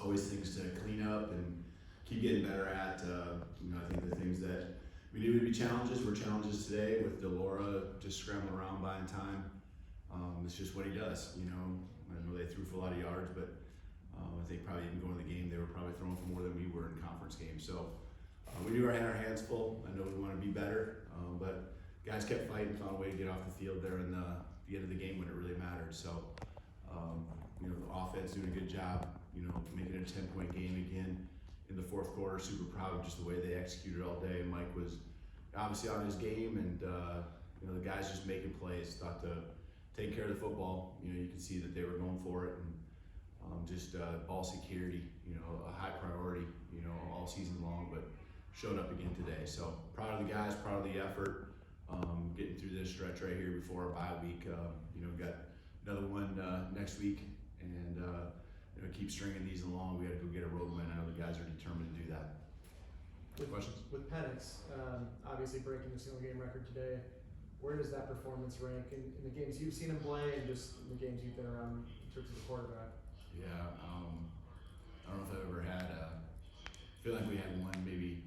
always things to clean up and keep getting better at. I think the things that we knew would be challenges were challenges today with Delora just scrambling around buying time. It's just what he does. I know they threw for a lot of yards, but I think probably even going to the game, they were probably throwing for more than we were in conference games. So we knew we had our hands full. I know we want to be better, but guys kept fighting, found a way to get off the field there in the end of the game when it really mattered. So, the offense doing a good job, making it a 10-point game again in the fourth quarter. Super proud of just the way they executed all day. Mike was obviously on his game, and the guys just making plays. Thought to take care of the football. You can see that they were going for it, and just ball security, a high priority, all season long, but showed up again today. So proud of the guys, proud of the effort. Getting through this stretch right here before our bye week. We've got another one next week, and keep stringing these along. We got to go get a road win. I know the guys are determined to do that. Questions? With Penix, obviously breaking the single game record today, where does that performance rank in the games you've seen him play and just in the games you've been around in terms of the quarterback? Yeah, I don't know if I've ever had feel like we had one maybe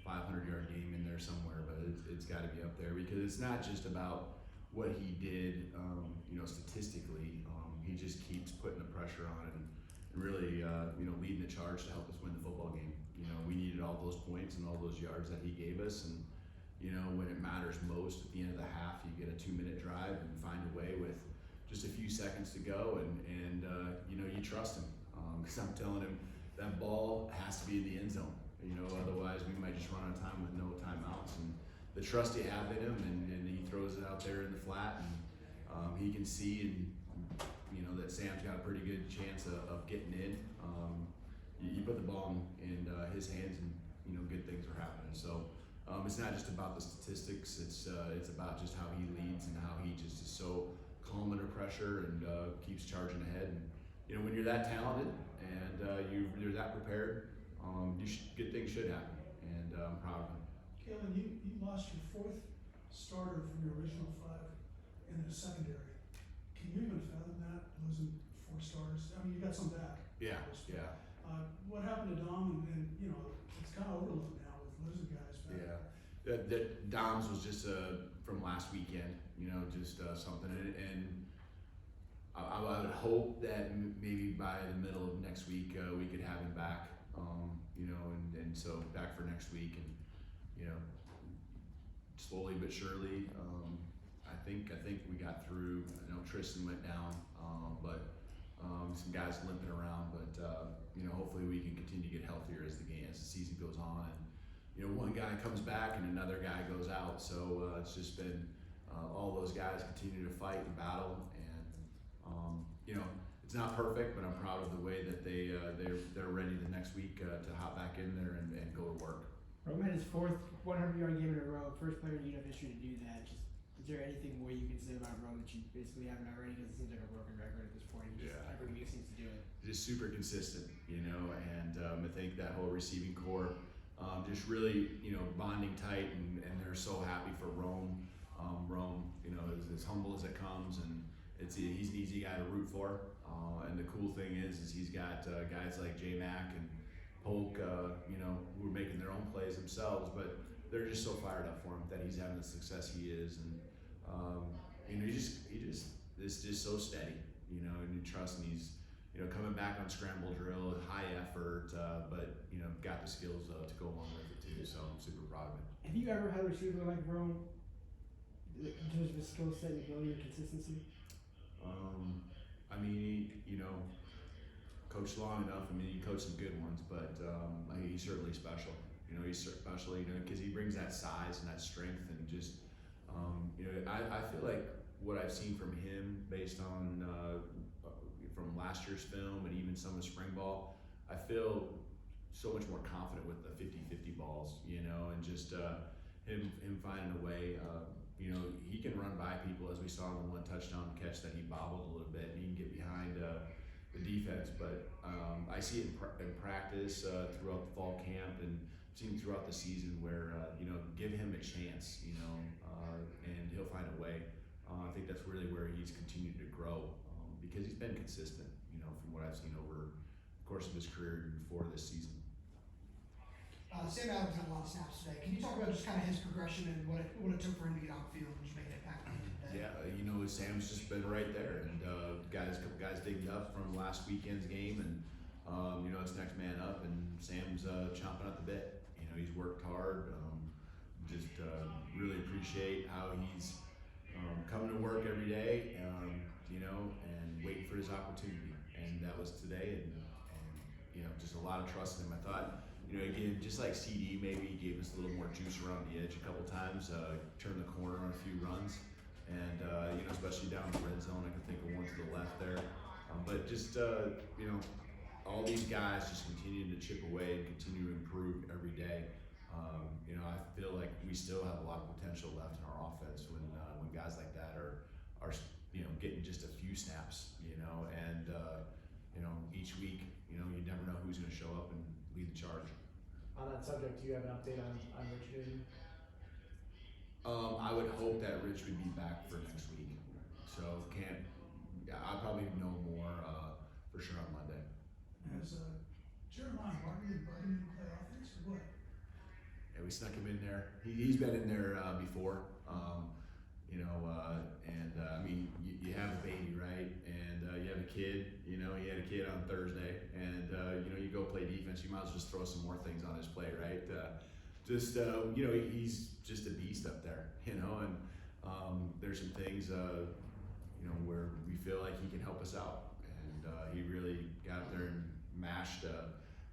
500-yard game in there somewhere, but it's got to be up there because it's not just about what he did, statistically. He just keeps putting the pressure on it and really, leading the charge to help us win the football game. We needed all those points and all those yards that he gave us, and when it matters most at the end of the half, you get a 2-minute drive and find a way with just a few seconds to go, and you trust him because I'm telling him that ball has to be in the end zone. Otherwise we might just run out of time with no timeouts. And the trust you have in him, and he throws it out there in the flat, and he can see and that Sam's got a pretty good chance of getting in. You put the ball in his hands, and good things are happening. So it's not just about the statistics. It's about just how he leads and how he just is so calm under pressure and keeps charging ahead. And when you're that talented and you're that prepared, good things should happen, and I'm proud of him. Kalen, you lost your fourth starter from your original 5 in the secondary. Can you even fathom that, losing 4 starters? I mean, you got some back. Yeah. What happened to Dom? And it's kind of overlooked now with losing guys back. Yeah. That Dom's was just from last weekend, just something, and I would hope that maybe by the middle of next week we could have him back. And so back for next week, and slowly but surely, I think we got through. I know Tristan went down, but some guys limping around, but hopefully we can continue to get healthier as the season goes on, and one guy comes back and another guy goes out. So it's just been all those guys continue to fight and battle, and it's not perfect, but I'm proud of the way that they're ready the next week to hop back in there and go to work. Rome had his 4th 100-yard game in a row, first player in UW history to do that. Is there anything more you can say about Rome that you basically haven't already? Because it seems like a broken record at this point. Every week seems to do it. Just super consistent, and I think that whole receiving core just really, bonding tight, and they're so happy for Rome. Rome, is as humble as it comes, and he's an easy guy to root for. And the cool thing is he's got guys like J Mac and Polk, who are making their own plays themselves, but they're just so fired up for him that he's having the success he is, and he just is just so steady, and you trust, and he's coming back on scramble drill, high effort, but got the skills to go along with it too. So I'm super proud of him. Have you ever had a receiver like Rome in terms of his skill set and ability and consistency? Coached long enough. He coached some good ones, but he's certainly special. He's special, because he brings that size and that strength, and just, I feel like what I've seen from him based on from last year's film and even some of the spring ball, I feel so much more confident with the 50-50 balls, and just him finding a way. He can run by people, as we saw in the one touchdown catch that he bobbled a little bit, and he can get behind the defense. But I see it in practice throughout the fall camp, and seen throughout the season where give him a chance, and he'll find a way. I think that's really where he's continued to grow because he's been consistent. From what I've seen over the course of his career before this season. Sam Adams got a lot of snaps today. Can you talk about just kind of his progression and what it took for him to get on the field and just make an impact on the game today? Yeah, Sam's just been right there, and a couple guys digged up from last weekend's game, and it's next man up, and Sam's chomping at the bit. He's worked hard. Really appreciate how he's coming to work every day, and waiting for his opportunity. And that was today, and just a lot of trust in him. I thought, again, just like CD, maybe he gave us a little more juice around the edge a couple times, turned the corner on a few runs, and especially down in the red zone. I can think of one to the left there, but just all these guys just continue to chip away and continue to improve every day. I feel like we still have a lot of potential left in our offense when guys like that are getting just a few snaps, and each week, you never know who's going to show up and lead the charge. On that subject, do you have an update on Rich Newton? I would hope that Rich would be back for next week. So I'll probably know more for sure on Monday. Has Jeremiah Martin invited him to play offense or what? Yeah, we snuck him in there. He's been in there before. You have a baby, right? And you have a kid. He had a kid on Thursday, and you go play defense. You might as well just throw some more things on his plate, right? He's just a beast up there, and there's some things, where we feel like he can help us out, and he really got up there and mashed.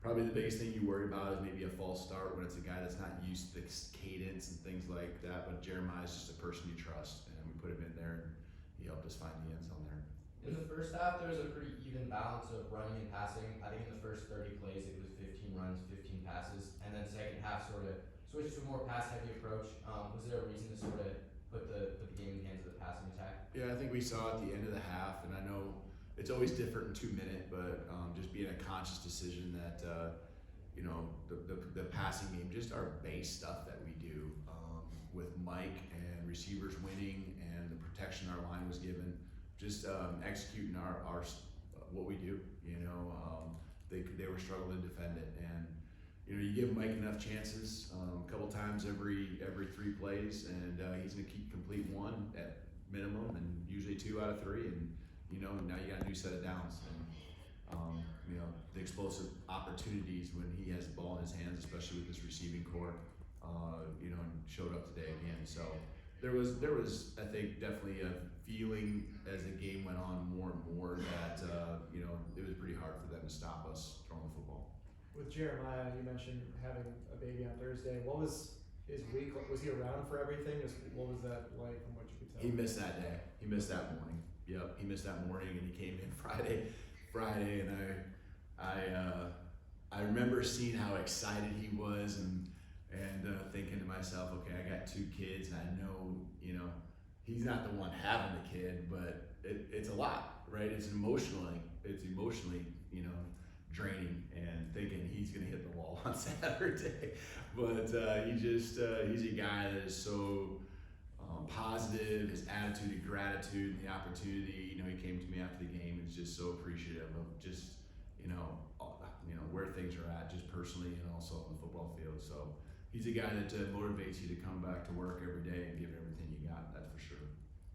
Probably the biggest thing you worry about is maybe a false start when it's a guy that's not used to the cadence and things like that. But Jeremiah's just a person you trust, and we put him in there, and he helped us find the end zone there. In the first half, there was a pretty even balance of running and passing. I think in the first 30 plays, it was 15 runs, 15 passes, and then second half sort of switched to a more pass-heavy approach. Was there a reason to sort of put the game in the hands of the passing attack? Yeah, I think we saw at the end of the half, and I know it's always different in 2 minutes, but just being a conscious decision that the passing game, just our base stuff that we do with Mike and receivers winning and the protection our line was given, just executing our what we do. They were struggling to defend it, and you give Mike enough chances, a couple times every 3 plays, and he's gonna complete 1 at minimum, and usually 2 out of 3, and now you got a new set of downs, and the explosive opportunities when he has the ball in his hands, especially with this receiving core, and showed up today again. So there was I think definitely a feeling as the game went on more and more that it was pretty hard for them to stop us throwing the football. With Jeremiah, you mentioned having a baby on Thursday. What was his week? Was he around for everything? What was that like from what you could tell? He missed that day. He missed that morning. Yep, he missed that morning, and he came in Friday, and I remember seeing how excited he was, and thinking to myself, okay, I got 2 kids, and I know he's not the one having the kid, but it's a lot, right? It's emotionally draining, and thinking he's gonna hit the wall on Saturday, but he's a guy that is so positive. His attitude of gratitude and the opportunity, he came to me after the game and is just so appreciative of just where things are at, just personally and also on the football field. So he's a guy that motivates you to come back to work every day and give everything you got. That's for sure.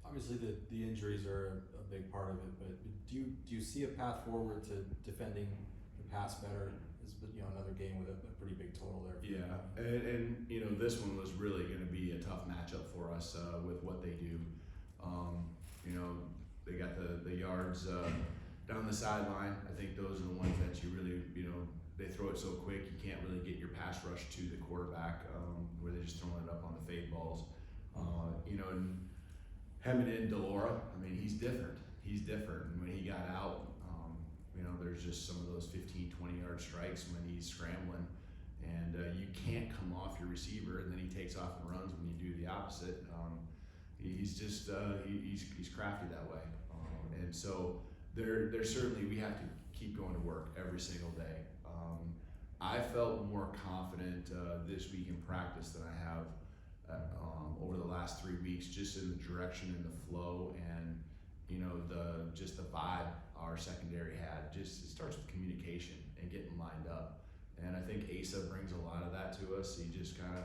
Obviously, the injuries are a big part of it, but do you see a path forward to defending the pass better? Is another game with a pretty big total there. Yeah, and this one was really going to be a tough matchup for us with what they do. They got the yards down the sideline. I think those are the ones that you really they throw it so quick you can't really get your pass rush to the quarterback where they're just throwing it up on the fade balls. And hemming in Delora, he's different. And when he got out, there's just some of those 15, 20-yard strikes when he's scrambling, and you can't come off your receiver, and then he takes off and runs when you do the opposite. He's just he's crafty that way, and so there certainly we have to keep going to work every single day. I felt more confident this week in practice than I have over the last 3 weeks, just in the direction and the flow, and the vibe our secondary had. Just it starts with communication and think Asa brings a lot of that to us. He just kind of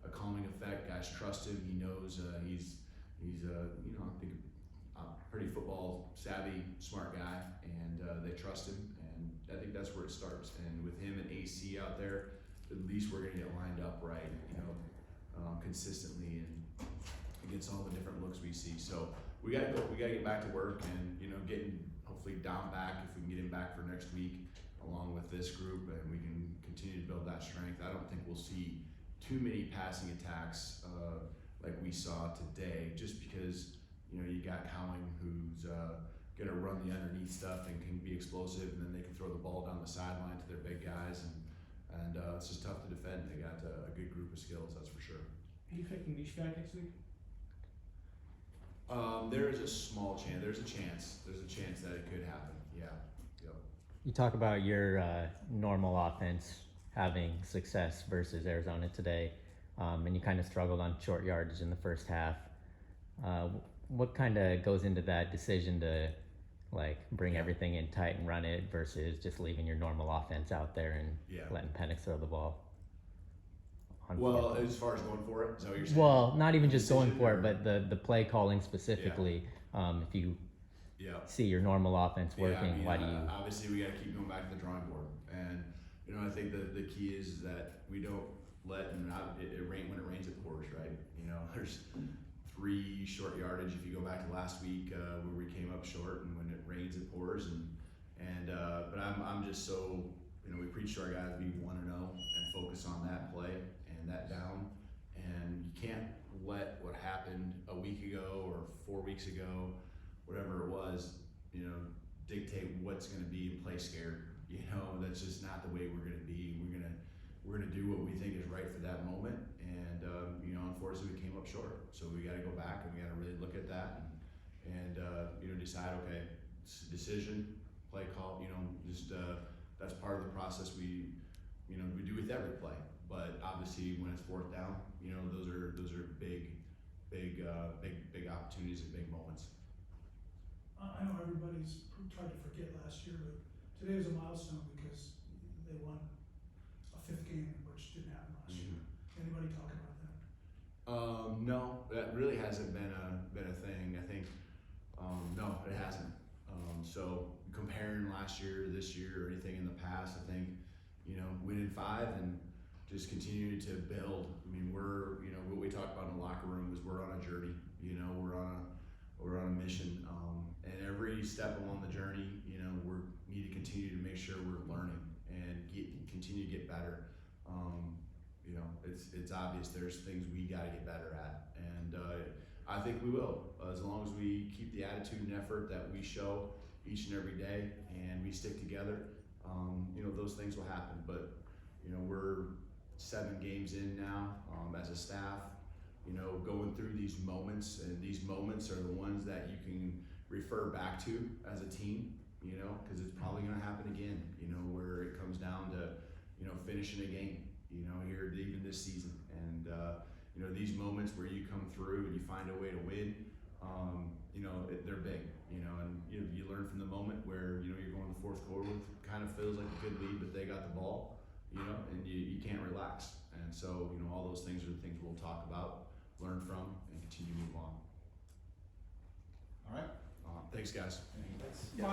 a calming effect. Guys trust him. He knows he's you know, I think a pretty football savvy, smart guy, and they trust him. And I think that's where it starts. And with him and AC out there, at least we're gonna get lined up right, you know, consistently and against all the different looks we see. So we gotta get back to work, and you know, getting hopefully down back, if we can get him back for next week along with this group, and we can continue to build that strength. I don't think we'll see too many passing attacks like we saw today, just because you know you got Cowing who's gonna run the underneath stuff and can be explosive, and then they can throw the ball down the sideline to their big guys, and it's just tough to defend. They got a good group of skills, that's for sure. Are you expecting Leash back next week? There is a small chance. There's a chance that it could happen. Yeah. Yep. You talk about your normal offense having success versus Arizona today, and you kind of struggled on short yardage in the first half. What kind of goes into that decision to like bring everything in tight and run it versus just leaving your normal offense out there and letting Penix throw the ball? Well, as far as going for it, is that what you're saying? Well, not even just Decision going for or- it, but the play calling specifically. If you see your normal offense working, why do you? Obviously, we got to keep going back to the drawing board, and you know, I think the key is that we don't let it rain when it rains, it pours, right? You know, there's 3 short yardage. If you go back to last week where we came up short, and when it rains, it pours, but I'm just so, you know, we preach to our guys be 1-0 and focus on that play and that down, and you can't let what happened a week ago or 4 weeks ago, whatever it was, you know, dictate what's going to be and play scared. You know, that's just not the way we're going to be. We're gonna do what we think is right for that moment, and you know, unfortunately, we came up short. So we got to go back and we got to really look at that and you know, decide, okay, decision, play call. You know, just that's part of the process we do with every play. But obviously, when it's 4th down, you know, those are big opportunities and big moments. I know everybody's tried to forget last year, but today was a milestone because they won a 5th game, which didn't happen last year. Anybody talk about that? No, that really hasn't been a thing. I think no, it hasn't. So comparing last year to this year or anything in the past, I think, you know, winning 5 and just continue to build. I mean, we're, you know, what we talked about in the locker room was we're on a journey. You know, we're on a mission, and every step along the journey, you know, we need to continue to make sure we're learning and continue to get better. You know, it's obvious there's things we got to get better at, and I think we will, as long as we keep the attitude and effort that we show each and every day, and we stick together. You know, those things will happen. But you know, we're 7 games in now as a staff. You know, going through these moments, and these moments are the ones that you can refer back to as a team. You know, because it's probably going to happen again. You know, where it comes down to, you know, finishing a game. You know, here even this season, and you know, these moments where you come through and you find a way to win. You know, they're big. You know, and you learn from the moment where, you know, you're going to the 4th quarter, kind of feels like a good lead, but they got the ball. You know, and you can't relax. And so, you know, all those things are the things we'll talk about, learn from, and continue to move on. All right. Thanks, guys. Thanks. Yeah.